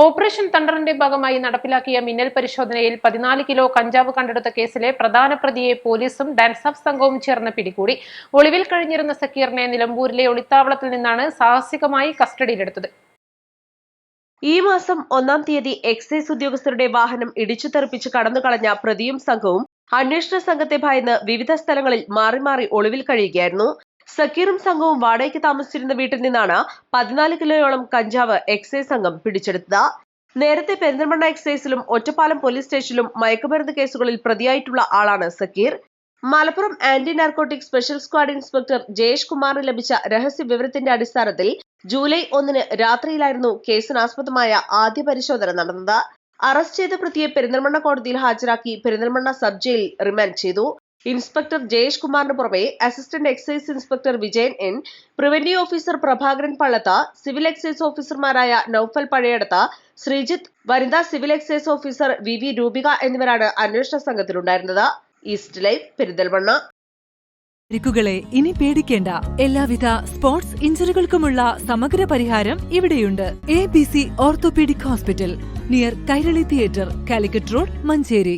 Operation തണ്ടറിന്റെ ഭാഗമായി നടപ്പിലാക്കിയ മിന്നൽ പരിശോധനയിൽ 14 കിലോ കഞ്ചാവ് കണ്ടെടുത്ത കേസിലെ പ്രധാന പ്രതിയെ പോലീസും ഡാൻസ് ഓഫ് സംഘവും ചേർന്ന് പിടികൂടി. ഒളിവിൽ കഴിഞ്ഞിരുന്ന സക്കീറിനെ നിലമ്പൂരിലെ ഒളിത്താവളത്തിൽ നിന്നാണ് സാഹസികമായി കസ്റ്റഡിയിലെടുത്തത്. ഈ മാസം 1-ാം തീയതി എക്സൈസ് ഉദ്യോഗസ്ഥരുടെ വാഹനം ഇടിച്ചു തെറിപ്പിച്ച് കടന്നുകളഞ്ഞ പ്രതിയും സംഘവും അന്വേഷണ സംഘത്തെ ഭയന്ന് വിവിധ സ്ഥലങ്ങളിൽ മാറി മാറി ഒളിവിൽ കഴിയുകയായിരുന്നു. സക്കീറും സംഘവും വാടകയ്ക്ക് താമസിച്ചിരുന്ന വീട്ടിൽ നിന്നാണ് 14 കിലോയോളം കഞ്ചാവ് എക്സൈസ് സംഘം പിടിച്ചെടുത്തത്. നേരത്തെ പെരിന്തൽമണ്ണ എക്സൈസിലും ഒറ്റപ്പാലം പോലീസ് സ്റ്റേഷനിലും മയക്കുമരുന്ന് കേസുകളിൽ പ്രതിയായിട്ടുള്ള ആളാണ് Zakir. Malappuram anti narcotic special squad inspector Jayesh കുമാറിന് ലഭിച്ച രഹസ്യ വിവരത്തിന്റെ അടിസ്ഥാനത്തിൽ ജൂലൈ 1-ന് രാത്രിയിലായിരുന്നു കേസിനാസ്പദമായ ആദ്യ പരിശോധന നടന്നത്. അറസ്റ്റ് ചെയ്ത പ്രതിയെ പെരിന്തൽമണ്ണ കോടതിയിൽ ഹാജരാക്കി പെരിന്തൽമണ്ണ സബ് ജയിലിൽ റിമാൻഡ് ചെയ്തു. ഇൻസ്പെക്ടർ ജയേഷ് കുമാറിന് പുറമെ assistant excise inspector Vijayan N, preventive officer Prabhakaran Pallath, civil excise ഓഫീസർമാരായ നൌഫൽ പഴയടത്ത്, ശ്രീജിത്ത്, വനിതാ civil excise officer V Roopika എന്നിവരാണ് അന്വേഷണ സംഘത്തിലുണ്ടായിരുന്നത്. East live, Perinthalmanna. പരിക്കുകളെ ഇനി പേടിക്കേണ്ട. എല്ലാവിധ സ്പോർട്സ് ഇഞ്ചുറികൾക്കുമുള്ള സമഗ്ര പരിഹാരം ഇവിടെയുണ്ട്. ABC orthopaedic hospital, near Kairali theatre, Calicut road, Manjeri.